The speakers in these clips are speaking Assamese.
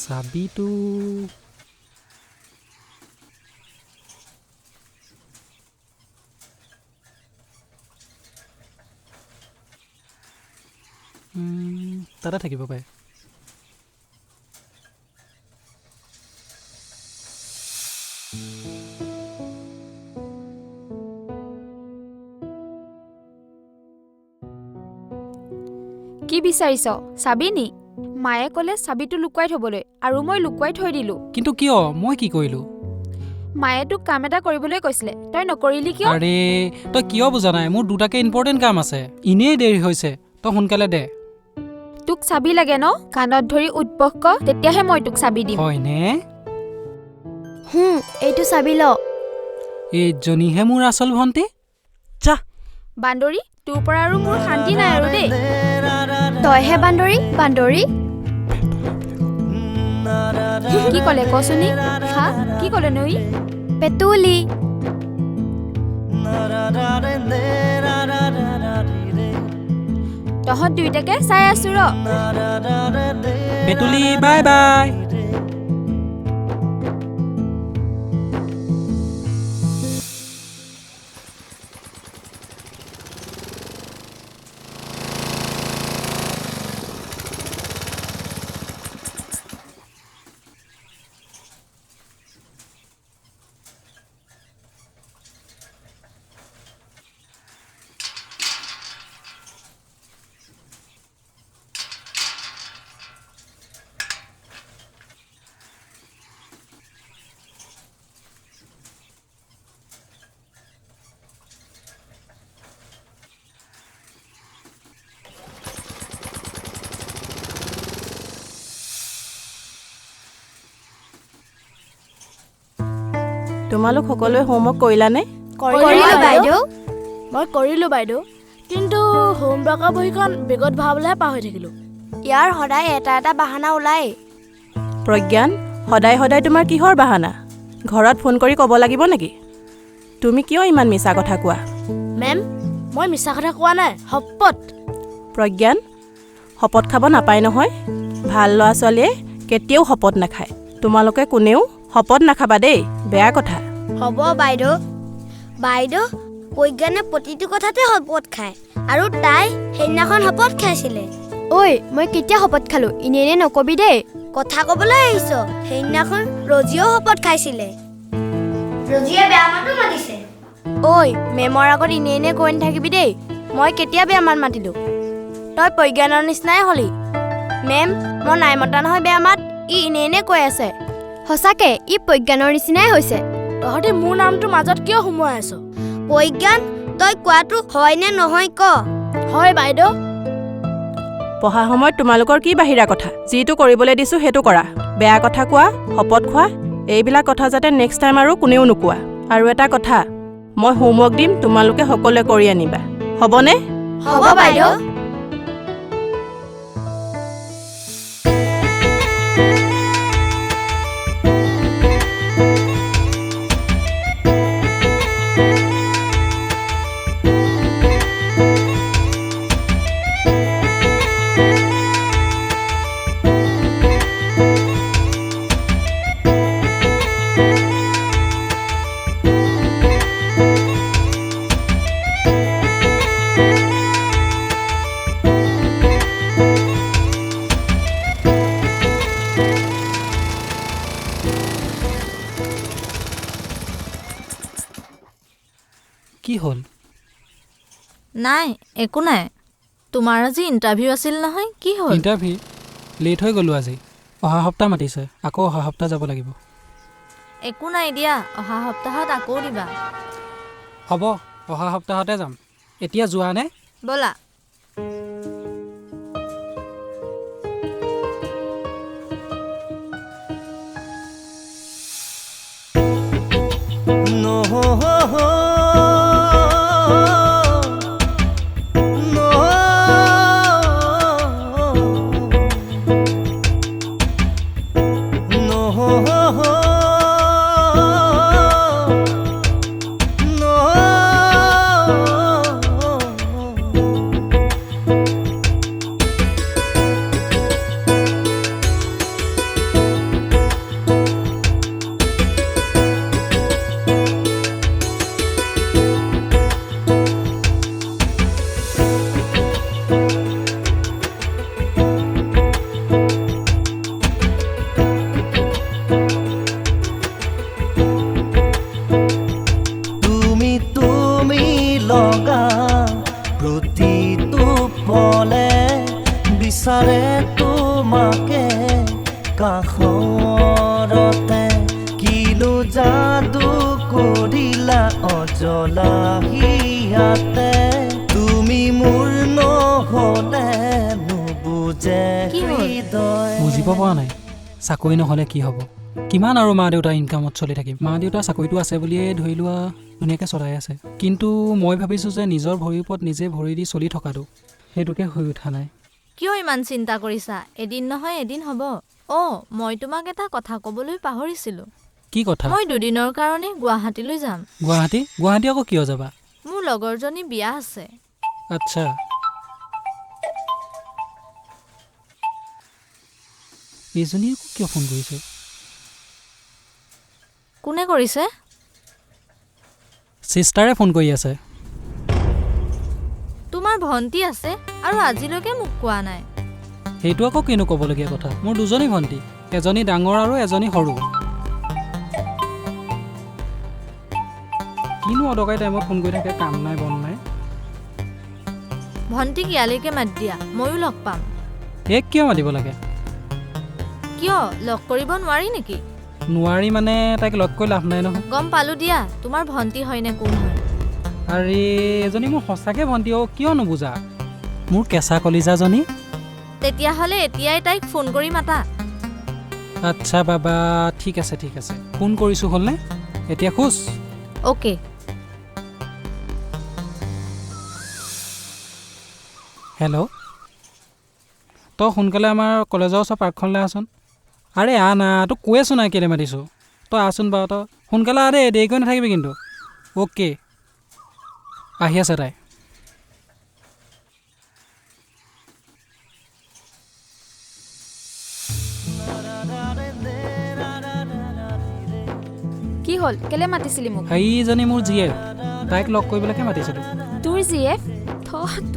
চাবিটো তাতে থাকিব পাৰে। কি বিচাৰিছ? চাবি নি? মায়ে ক'লে চাবিটো লুকুৱাই থবলৈ আৰু মই লুকুৱাই থৈ দিলোঁ। কিন্তু কিয়? মই কি কৰিলোঁ? মায়ে তোক কাম এটা কৰিবলৈ কৈছিলে, তই নকৰিলি কিয়? আৰে তই কিয় বুজা নাই? মোৰ দুটাকে ইম্পৰ্টেণ্ট কাম আছে, এনেই দেৰি হৈছে, তই সোনকালে দে। তোক চাবি লাগে ন? কাণত ধৰি উৎপক ক, তেতিয়াহে মই তোক চাবি দিম। হয়নে? এইটো চাবি ল। এইজনীহে মোৰ আচল ভণ্টি। যা বান্দৰী, তোৰ পৰা আৰু মোৰ শান্তি নাই আৰু দেই। তইহে বান্দৰী, বান্দৰী। কি ক'লে কচোনি? হা, কি ক'লে নৈ? পেতুলি। তহঁত দুইটাকে চাই আছো ৰ। পেতুলি বাই বাই। তোমালোক সকলোৱে হোমৱৰ্ক কৰিলানে? কৰিলো বাইদেউ। মই কৰিলোঁ বাইদেউ, কিন্তু হোমৱৰ্কৰ বহীখন বেগত ভৰাবলৈহে পাহৰি থাকিলোঁ। ইয়াৰ সদায় এটা এটা বাহানা ওলায়। প্ৰজ্ঞান, সদায় সদায় তোমাৰ কিহৰ বাহানা? ঘৰত ফোন কৰি ক'ব লাগিব নেকি? তুমি কিয় ইমান মিছা কথা কোৱা? মেম, মই মিছা কথা কোৱা নাই, শপত। প্ৰজ্ঞান, শপত খাব নাপায় নহয়। ভাল ল'ৰা ছোৱালীয়ে কেতিয়াও শপত নাখায়। তোমালোকে কোনেও শপত নাখাবা দেই, বেয়া কথা। হ'ব বাইদেউ। বাইদেউ, প্ৰজ্ঞানে প্ৰতিটো কথাতে শপত খায় আৰু তাই সেইদিনাখন শপত খাইছিলে। ঐ, মই কেতিয়া শপত খালো? এনে নকবি দেই। কথা ক'বলৈ আহিছ। সেইদিনাখন ৰজিয়েও শপত খাইছিলে। ৰজিয়ে বেয়া মাতো মাতিছে। ঐ, মেমৰ আগত এনে কৈ নাথাকিবি দেই। মই কেতিয়া বেয়া মাত মাতিলো? তই প্ৰজ্ঞানৰ নিচিনাই হলি। মেম, মই নাই মতা নহয় বেয়া মাত, ই এনে কৈ আছে। সঁচাকে ই প্ৰজ্ঞানৰ নিচিনাই হৈছে। তহঁতি মোৰ নামটো মাজত কিয় সোমোৱাই আছ? প্ৰজ্ঞান, তই কোৱাটো হয় নে নহয় ক? হয় বাইদেউ। পঢ়া সময়ত তোমালোকৰ কি বাহিৰা কথা? যিটো কৰিবলৈ দিছোঁ সেইটো কৰা। বেয়া কথা কোৱা, শপত খোৱা, এইবিলাক কথা যাতে নেক্সট টাইম আৰু কোনেও নোকোৱা। আৰু এটা কথা, মই হোমৱৰ্ক দিম, তোমালোকে সকলোৱে কৰি আনিবা। হ'বনে? হ'ব বাইদেউ। কি হ'ল? নাই, একো নাই। তোমাৰ আজি ইণ্টাৰভিউ আছিল নহয়, কি হ'ল? ইণ্টাৰভিউ লেট হৈ গ'লোঁ আজি। অহা সপ্তাহ মাতিছে, আকৌ অহা সপ্তাহ যাব লাগিব। একো নাই দিয়া, অহা সপ্তাহত আকৌ দিবা। হ'ব, অহা সপ্তাহতে যাম। এতিয়া যোৱা নে? ব'লা। কাষৰতে কিনো যাদু কৰিলা অজলা হিয়াতে তুমি মোৰ নহ'লে নুবুজে কি হ'ল? হৃদয় বুজিব পৰা নাই চাকৰি নহ'লে কি হ'ব কিমান আৰু মা দেউতা ইনকামত চলি থাকিম মা দেউতা চাকৰিটো আছে বুলিয়ে ধৰি লোৱা ধুনীয়াকৈ চলাই আছে কিন্তু মই ভাবিছোঁ যে নিজৰ ভৰিৰ ওপৰত নিজে ভৰি দি চলি থকাটো সেইটোকে হৈ উঠা নাই কিয় ইমান চিন্তা কৰিছা এদিন নহয় এদিন হ'ব অ' মই তোমাক এটা কথা ক'বলৈ পাহৰিছিলোঁ কি কথা মই দুদিনৰ কাৰণে গুৱাহাটীলৈ যাম গুৱাহাটী আকৌ কিয় যাবা মোৰ লগৰজনী বিয়া আছে আচ্ছা এইজনীয়ে আকৌ কিয় ফোন কৰিছে কোনে কৰিছে চিষ্টাৰে ফোন কৰি আছে তোমাৰ ভণ্টি আছে আৰু আজিলৈকে মোক কোৱা নাই সেইটো আকৌ কিনো ক'বলগীয়া কথা মোৰ দুজনী ভণ্টি এজনী ডাঙৰ আৰু এজনী সৰু কিনো অদৰকাৰী টাইমত ফোন কৰি থাকে কাম নাই বন নাই ভণ্টিক ইয়ালৈকে মাত দিয়া ময়ো লগ পাম এক কিয় মাতিব লাগে কিয় লগ কৰিব নোৱাৰি নেকি নোৱাৰি মানে তাইক লগ কৰি লাভ নাই নহয় গম পালো দিয়া তোমাৰ ভণ্টি হয়নে কোন হয় আৰে এজনী মোৰ সঁচাকৈ ভণ্টি অ' কিয় নুবুজা মোৰ কেঁচা কলিজাজনী তেতিয়াহ'লে এতিয়াই তাইক ফোন কৰি মাতা আচ্ছা বাবা ঠিক আছে ফোন কৰিছোঁ হ'লনে এতিয়া খোজ অ'কে হেল্ল' তই সোনকালে আমাৰ কলেজৰ ওচৰ পাৰ্কখনলৈ আহচোন আৰে না তোক কৈ আছোঁ নাই কেলৈ মাতিছোঁ তই আহচোন বাৰু তই সোনকালে আহ দেই দেৰি কৰি নাথাকিবি কিন্তু অ'কে আহি আছে তাই কি হ'ল কেলে মাতিছিলি মোক সেইজনী মোৰ জীয়েক তাইক লগ কৰিবলৈকে মাতিছিলোঁ তোৰ জিএফ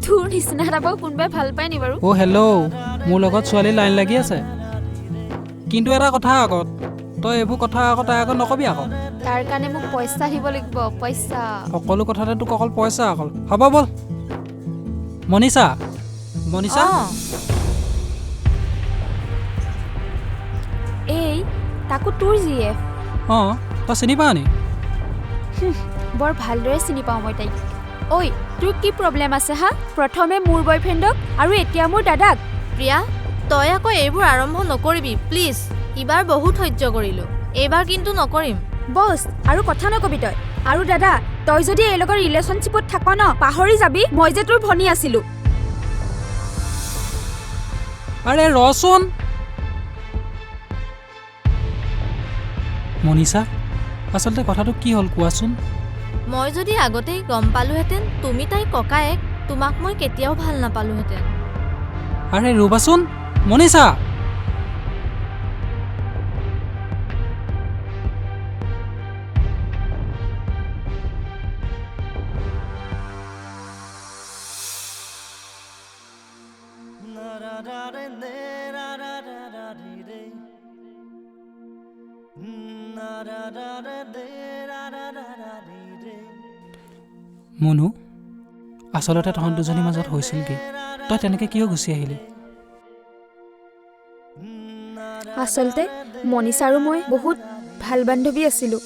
তোৰ নিচিনা এটা বাৰু কোনোবাই ভাল পায় নি বাৰু অ' হেল্ল' মোৰ লগত ছোৱালী লাইন লাগি আছে কিন্তু এটা কথা আগত তই এইবোৰ কথা আকৌ তাই আগত নকবি আকৌ তাৰ কাৰণে মোক পইচা দিব লাগিব পইচা সকলো কথাতে তোক অকল পইচা অকল হ'ব ব'ল মনিষা অঁ এই তাকো তোৰ জিএফ অঁ তই চিনি পাৱ নি বৰ ভালদৰে চিনি পাওঁ মই তাইক ঐ তোৰ কি প্ৰব্লেম আছে হা প্ৰথমে মোৰ বয়ফ্ৰেণ্ডক আৰু এতিয়া মোৰ দাদাক প্ৰিয়া তই আকৌ এইবোৰ আৰম্ভ নকৰিবি প্লিজ ইবাৰ বহুত সহ্য কৰিলোঁ এইবাৰ কিন্তু নকৰিম বছ আৰু কথা নকবি তই আৰু দাদা তই যদি এওঁলোকৰ ৰিলেশ্যনশ্বিপত থাক ন পাহৰি যাবি মই যে তোৰ ভনী আছিলোঁ আৰে ৰচোন মনিষা আচলতে কথাটো কি হ'ল কোৱাচোন মই যদি আগতেই গম পালোহেঁতেন তুমি তাইৰ ককায়েক তোমাক মই কেতিয়াও ভাল নাপালোহেঁতেন আৰে ৰ'বাচোন মনিষা মুনু আচলতে তহঁত দুজনীৰ মাজত হৈছিল কি তই তেনেকৈ কিয় গুচি আহিলি আচলতে মনিষা আৰু মই বহুত ভাল বান্ধৱী আছিলোঁ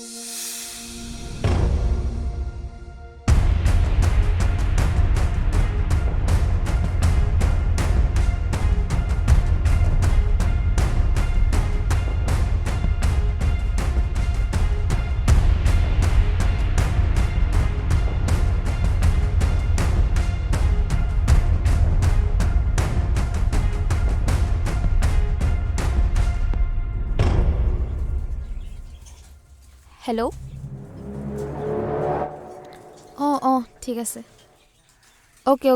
হেল্ল' অঁ ঠিক আছে অ'কে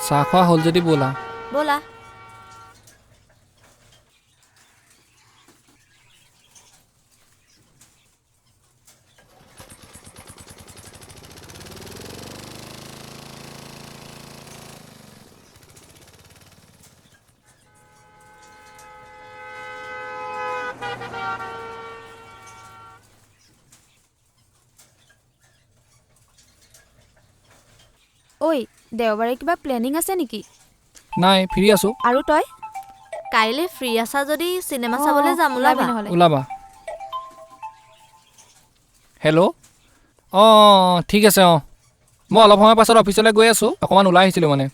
চাহ খোৱা হ'ল যদি ব'লা ব'লা ঐ দেওবাৰে কিবা প্লেনিং আছে নেকি নাই ফ্ৰী আছোঁ আৰু তই কাইলৈ ফ্ৰী আছা যদি চিনেমা চাবলৈ যাম, ওলাবা। নহ'লে ওলাবা। হেল্ল', অঁ ঠিক আছে। অঁ মই অলপ সময় পাছত অফিচলৈ গৈ আছোঁ, অকণমান ওলাই আহিছিলোঁ মানে।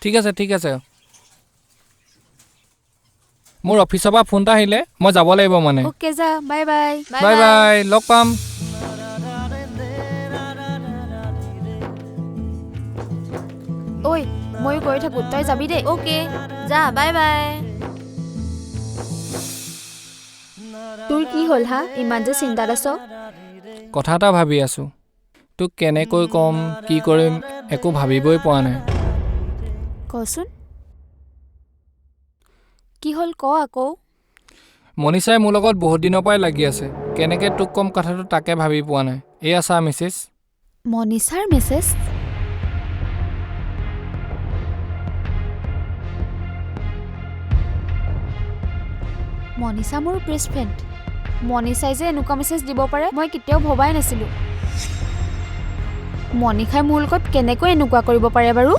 ঠিক আছে ঠিক আছে। মোৰ অফিচৰ পৰা ফোন এটা আহিলে, মই যাব লাগিব মানে। অ'কে যা, বাই বাই। বাই বাই, লগ পাম। ঐ ময়ো গৈ থাকোঁ, তই যাবি দেই। অ'কে যা, বাই বাই। তোৰ কি হ'ল হা, ইমান যে চিন্তাত আছ? কথা এটা ভাবি আছোঁ, তোক কেনেকৈ ক'ম, কি কৰিম, একো ভাবিবই পৰা নাই। কচোন কি হ'ল, ক আকৌ। মনীষাই মোৰ লগত বহুত দিনৰ পৰাই লাগি আছে, কেনেকৈ তোক ক'ম কথাটো তাকে ভাবি পোৱা নাই। এয়া চা মেছেজ। মনীষাৰ মেছেজ? মনীষা মোৰ বেষ্ট ফ্ৰেণ্ড। মনীষাই যে এনেকুৱা মেছেজ দিব পাৰে মই কেতিয়াও ভবাই নাছিলোঁ। মনীষাই মোৰ লগত কেনেকৈ এনেকুৱা কৰিব পাৰে বাৰু?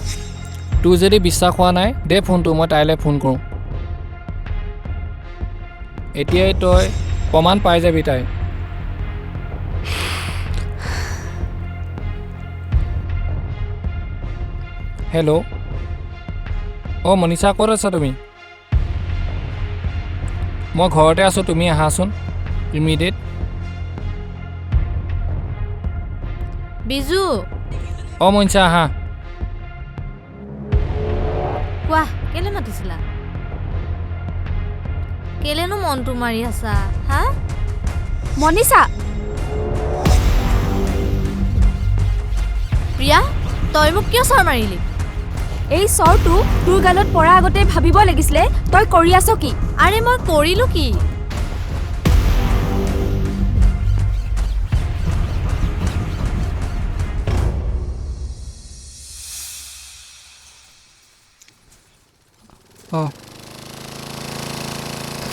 তোৰ যদি বিশ্বাস হোৱা নাই, দে ফোনটো, মই তাইলৈ ফোন কৰোঁ। এতিয়াই তই প্ৰমাণ পাই যাবি তাই। হেল্ল', অঁ মনীষা, ক'ত আছা তুমি? মই ঘৰতে আছোঁ, তুমি আহাচোন ইমিডিয়েট। বিজু, অঁ মনীষা আহা। কোৱা কেলে মাতিছিলা? কেলেনো মনটো মাৰি আছা হা? মনীষা, প্ৰিয়া, তই মোক কিয় চৰ মাৰিলি? এই চৰটো তোৰ গালত পৰা আগতে ভাবিব লাগিছিলে তই কৰি আছ কি? আৰে মই কৰিলোঁ কি? অঁ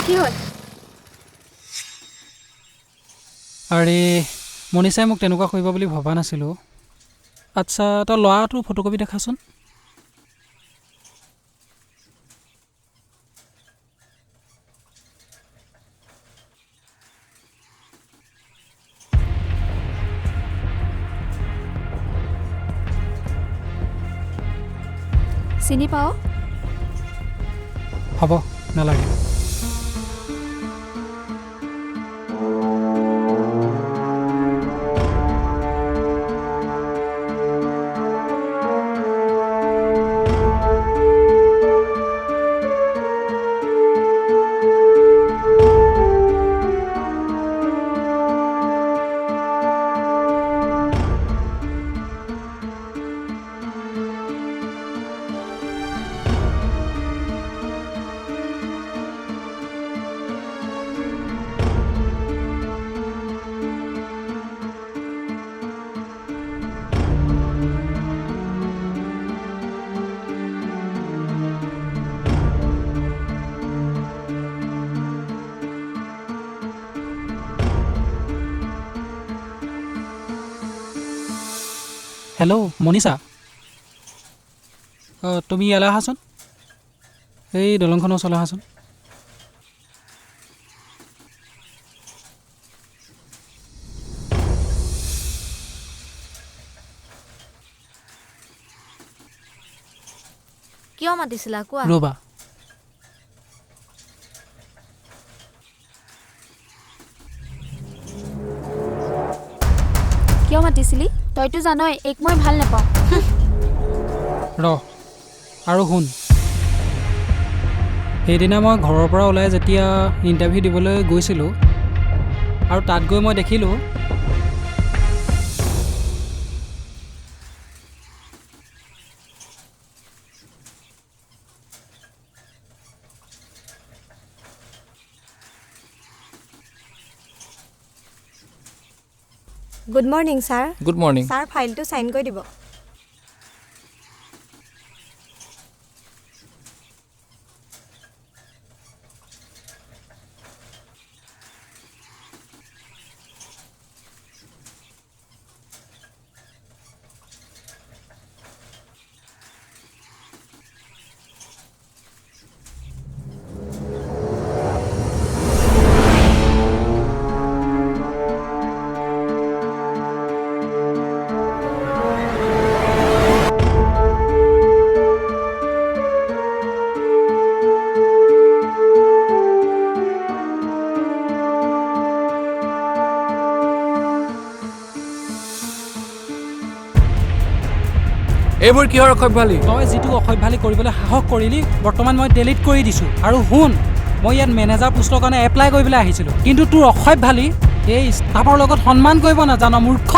কি হ'ল? আৰে মনীষাই মোক তেনেকুৱা কৰিব বুলি ভবা নাছিলোঁ। আচ্ছা, তই ল'ৰাটোৰ ফটোকপি দেখাচোন। চিনি পাৱ? হ'ব, নালাগে। হেল্ল' মনীষা, তুমি ইয়ালৈ আহাচোন, এই দলংখনৰ ওচৰলৈ আহাচোন। কিয় মাতিছিলা কোৱা? ৰ'বা, কিয় মাতিছিলি? তইতো জানই এইক মই ভাল নাপাওঁ। আৰু শুন, সেইদিনা মই ঘৰৰ পৰা ওলাই যেতিয়া ইণ্টাৰভিউ দিবলৈ গৈছিলোঁ আৰু তাত গৈ মই দেখিলোঁ good morning sir. Good morning. Sir ফাইলটো চাইন কৰি দিব। এইবোৰ কিহৰ অসভ্যালি? তই যিটো অসভ্যালি কৰিবলৈ সাহস কৰিলি বৰ্তমান মই ডিলিট কৰি দিছোঁ। আৰু শুন, মই ইয়াত মেনেজাৰ পোষ্টৰ কাৰণে এপ্লাই কৰিবলৈ আহিছিলোঁ, কিন্তু তোৰ অসভ্যালি এই ষ্টাফৰ লগত সন্মান কৰিব নাজান মূৰ্খ।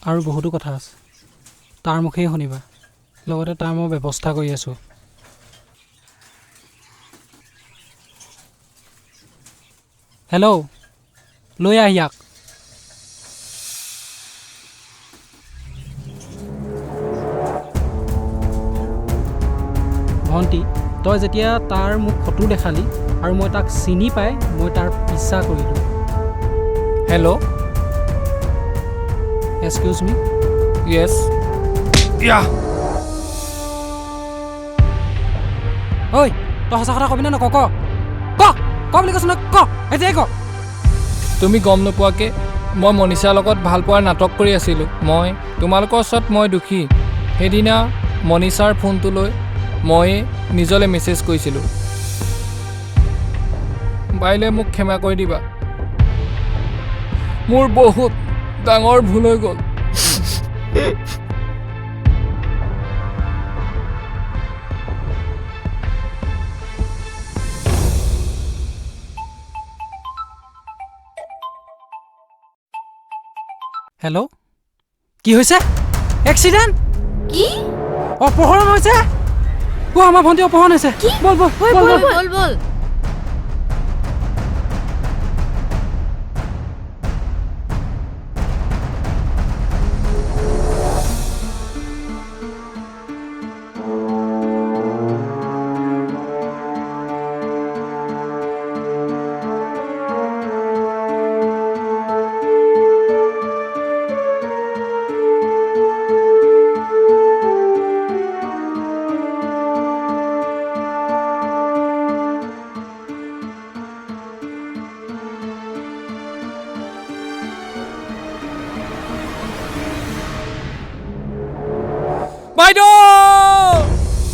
আৰু বহুতো কথা আছে, তাৰ মুখেই শুনিবা, লগতে তাৰ মই ব্যৱস্থা কৰি আছোঁ। হেল্ল', লৈ আহ ইয়াক। ভণ্টি, তই যেতিয়া তাৰ মোক ফটো দেখালি আৰু মই তাক চিনি পাই মই তাৰ পিছা কৰিলোঁ। হেল্ল', এক্সকিউজ মি। য়েছ। ইয়া ঐ, তই সঁচা কথা কবি নে নক? ক বুলি কৈছ ন, ক এতিয়াই ক। তুমি গম নোপোৱাকৈ মই মনীষাৰ লগত ভাল পোৱাৰ নাটক কৰি আছিলোঁ। তোমালোকৰ ওচৰত মই দুখী। সেইদিনা মনীষাৰ ফোনটো লৈ ময়ে নিজলৈ মেছেজ কৰিছিলোঁ। বাইলে মোক ক্ষমা কৰি দিবা, মোৰ বহুত ডাঙৰ ভুল হৈ গ'ল। হেল্ল', কি হৈছে? এক্সিডেণ্ট? কি? অপহৰণ হৈছে? আমাৰ ভণ্টি অপহৰণ হৈছে। বল বল বল বল। বল বল।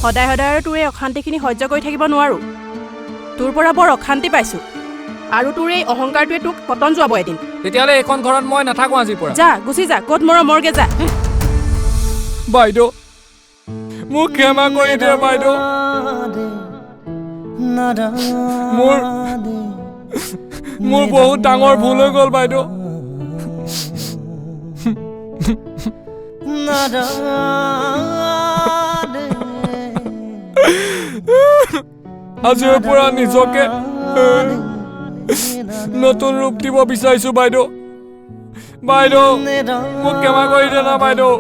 সদায় সদায় আৰু তোৰ এই অশান্তিখিনি সহ্য কৰি থাকিব নোৱাৰোঁ। তোৰ পৰা বৰ অশান্তি পাইছোঁ, আৰু তোৰ এই অহংকাৰটোৱে তোক পতন যোৱাব এদিন। তেতিয়াহ'লে এইখন ঘৰত মই নাথাকোঁ আজিৰ পৰা। যা, গুচি যা, ক'ত মৰগে যা। বাইদেউ, মোক ক্ষমা কৰি দিয়া বাইদেউ। মোৰ বহুত ডাঙৰ ভুল হৈ গ'ল বাইদেউ। আজিৰ পৰা নিজকে নতুন ৰূপ দিব বিচাৰিছোঁ বাইদেউ। বাইদেউ, মোক ক্ষমা কৰি দিয়া না বাইদেউ।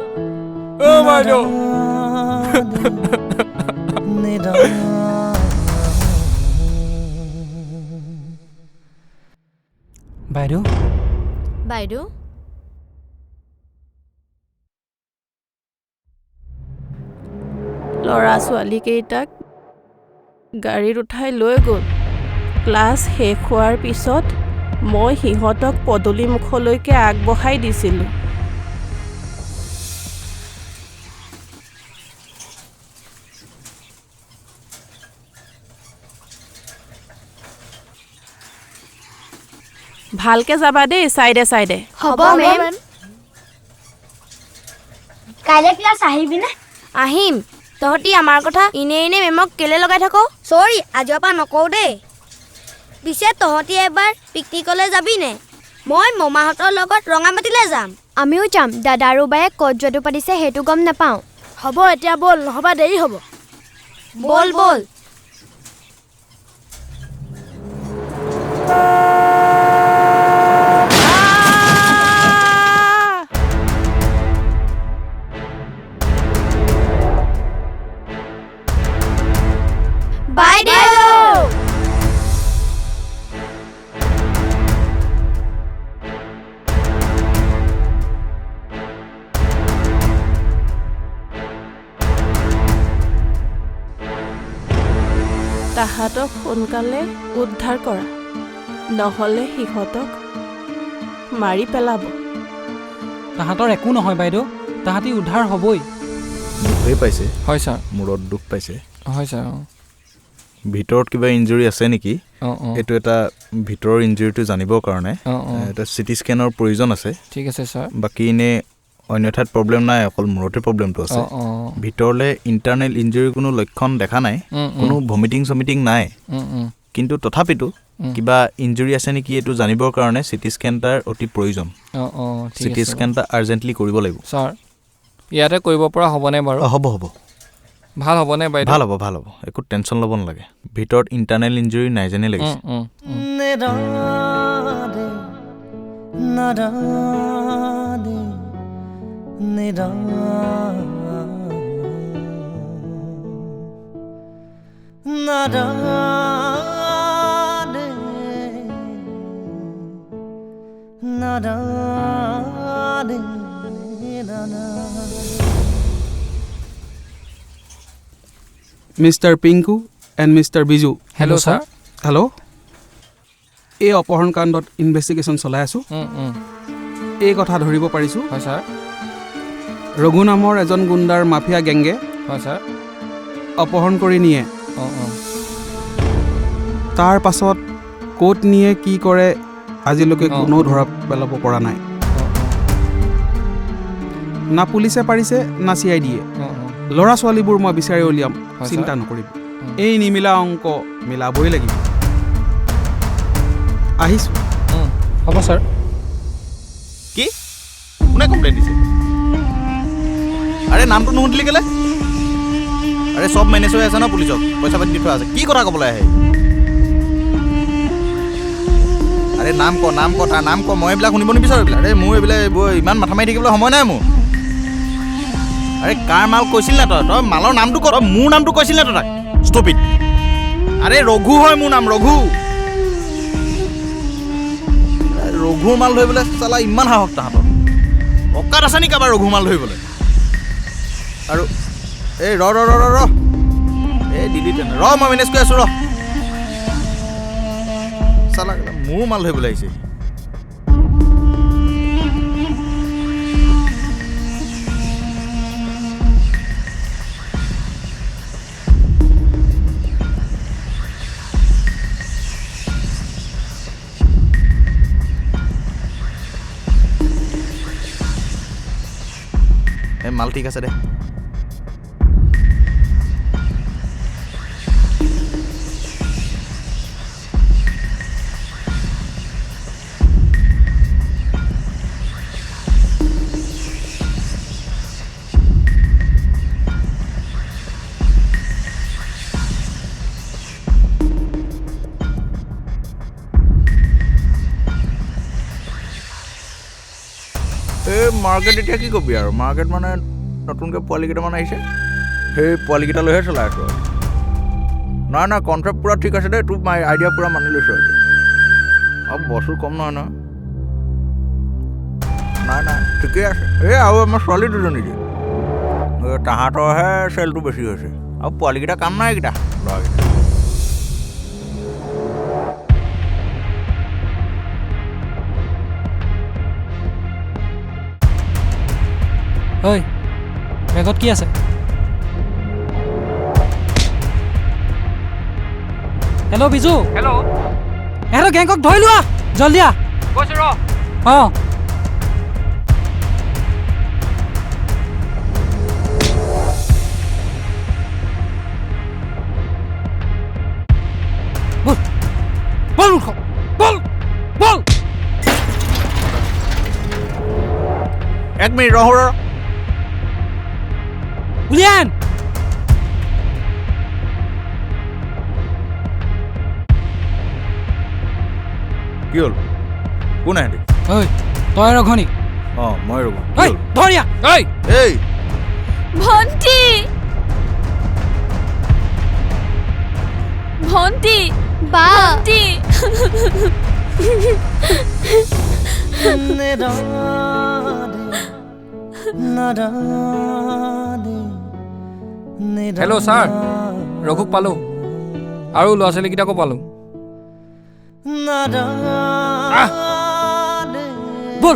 বাইদেউ। বাইদেউ, বাইদেউ, ল'ৰা ছোৱালীকেইটাক গাড়ীত উঠাই লৈ গ'ল। ক্লাছ শেষ হোৱাৰ পিছত মই সিহঁতক পদূলিমুখলৈকে আগবঢ়াই দিছিলোঁ। ভালকে যাবা দেই, চাইডে চাইডে। হ'ব মেম। কাইলৈ ক্লাছ আহিবিনে? আহিম। তহঁতি আমাৰ কথা এনে মেমক কেলে লগাই থাক? চৰি, আজিৰ পৰা নকওঁ দেই। পিছে তহঁতি এবাৰ পিকনিকলৈ যাবিনে? মই মমাহঁতৰ লগত ৰঙামাটিলৈ যাম। আমিও যাম। দাদা আৰু বায়ে ক'ত যোৱাটো পাতিছে সেইটো গম নাপাওঁ। হ'ব এতিয়া ব'ল, নহ'বা দেৰি হ'ব। বল বল। তাহাঁতক সোনকালে উদ্ধাৰ কৰা, নহ'লে সিহঁতক মাৰি পেলাব। তাহাঁতৰ একো নহয় বাইদেউ, তাহাঁতি উদ্ধাৰ হ'বই। দুখেই পাইছে। হয় ছাৰ। মূৰত দুখ পাইছে। হয় ছাৰ। ভিতৰত কিবা ইঞ্জুৰি আছে নেকি? এইটো এটা ভিতৰৰ ইঞ্জুৰিটো জানিবৰ কাৰণে এটা চিটি স্কেনৰ প্ৰয়োজন আছে। ঠিক আছে ছাৰ। বাকী এনে অন্য ঠাইত প্ৰব্লেম নাই, অকল মূৰতে প্ৰব্লেমটো আছে। ভিতৰলৈ ইণ্টাৰনেল ইঞ্জুৰি কোনো লক্ষণ দেখা নাই, কোনো ভমিটিং চমিটিং নাই, কিন্তু তথাপিতো কিবা ইঞ্জুৰি আছে নেকি এইটো জানিবৰ কাৰণে চিটি স্কেন এটাৰ অতি প্ৰয়োজন। চিটি স্কেন এটা আৰ্জেণ্টলি কৰিব লাগিব। ছাৰ ইয়াতে কৰিব পৰা হ'বনে বাৰু? হ'ব ভাল হ'বনে বাইদেউ? ভাল হ'ব, একো টেনশ্যন ল'ব নালাগে। ভিতৰত ইণ্টাৰনেল ইঞ্জুৰি নাই যেনে লাগিছে। Mister Pinku and mister Biju. Hello' sir. Hello', এই অপহৰণ কাণ্ডত ইনভেষ্টিগেশ্যন চলাই আছোঁ। এই কথা ধৰিব পাৰিছোঁ। হয় ছাৰ। ৰঘু নামৰ এজন গুণ্ডাৰ মাফিয়া গেংগে হয় ছাৰ অপহৰণ কৰি নিয়ে। তাৰ পাছত ক'ত নিয়ে কি কৰে আজিলৈকে কোনো ধৰা পেলাব পৰা নাই। না পুলিচে পাৰিছে না CID য়ে। ল'ৰা ছোৱালীবোৰ মই বিচাৰি উলিয়াম, চিন্তা নকৰিব। এই নিমিলা অংক মিলাবই লাগিব। আহিছোঁ। হ'ব ছাৰ। কি কোনে কমপ্লেইন দিছে? আৰে নামটো নুসুধিলি কেলে? আৰে চব মেনেজ হৈ আছে ন, পুলিচক পইচা পাতি দি থোৱা আছে, কি কথা ক'বলৈ আহে? আৰে নাম ক তাৰ নাম ক, মই এইবিলাক শুনিব নিবিচাৰোঁ এইবিলাক। আৰে মোৰ এইবিলাক ইমান মাথা মাৰি থাকিবলৈ সময় নাই মোৰ। আৰে কাৰ মাল কৈছিল নে তই মালৰ নামটো ক, মোৰ নামটো কৈছিল নে তই তাক? ষ্টপিড। আৰে ৰঘু হয় মোৰ নাম, ৰঘু মাল ধৰিবলৈ চালা ইমান সাহস তাহাঁতৰ? অকাত আছে নেকি কাৰোবাৰ ৰঘু মাল ধৰিবলৈ? আৰু এই ৰ এই দিদি তেনে মই মেনেজ কৰি আছোঁ চালা মোৰ মাল ধৰিবলৈ আহিছে। মাল ঠিক আছে দে। এই মাৰ্কেট এতিয়া কি কবি আৰু, মাৰ্কেট মানে নতুনকৈ পোৱালি কেইটামান আহিছে, সেই পোৱালিকেইটালৈহে চলাই আছোঁ আৰু। নাই কনচেপ্ট পূৰা ঠিক আছে দেই, তোৰ আইডিয়া পূৰা মানি লৈছোঁ আৰু। আৰু বস্তু কম নহয় নাই ঠিকেই আছে। এই আৰু আমাৰ ছোৱালী দুজনী যে তাহাঁতৰহে চেলটো বেছি হৈছে, আৰু পোৱালিকেইটা কাম নাই এইকেইটা ল'ৰাকেইটা। ঐ বেগত কি আছে? হেল্ল' বিজু। হেল্ল', এহেঁতৰ গেংকক ধৰি লোৱা জলদি আহ। কৈছোঁ ৰ। অঁ বল বল বল। এক মিনিট ৰহ উলিয়ান। কি হ'ল? কোন আহে? ঐ তই ৰঘনী? অঁ মই ৰঘু। ঐ ধৰিয়া। এই ভণ্টি বা হেল্ল' ছাৰ, ৰঘুক পালোঁ আৰু ল'ৰা ছোৱালীকেইটাকো পালোঁ। বল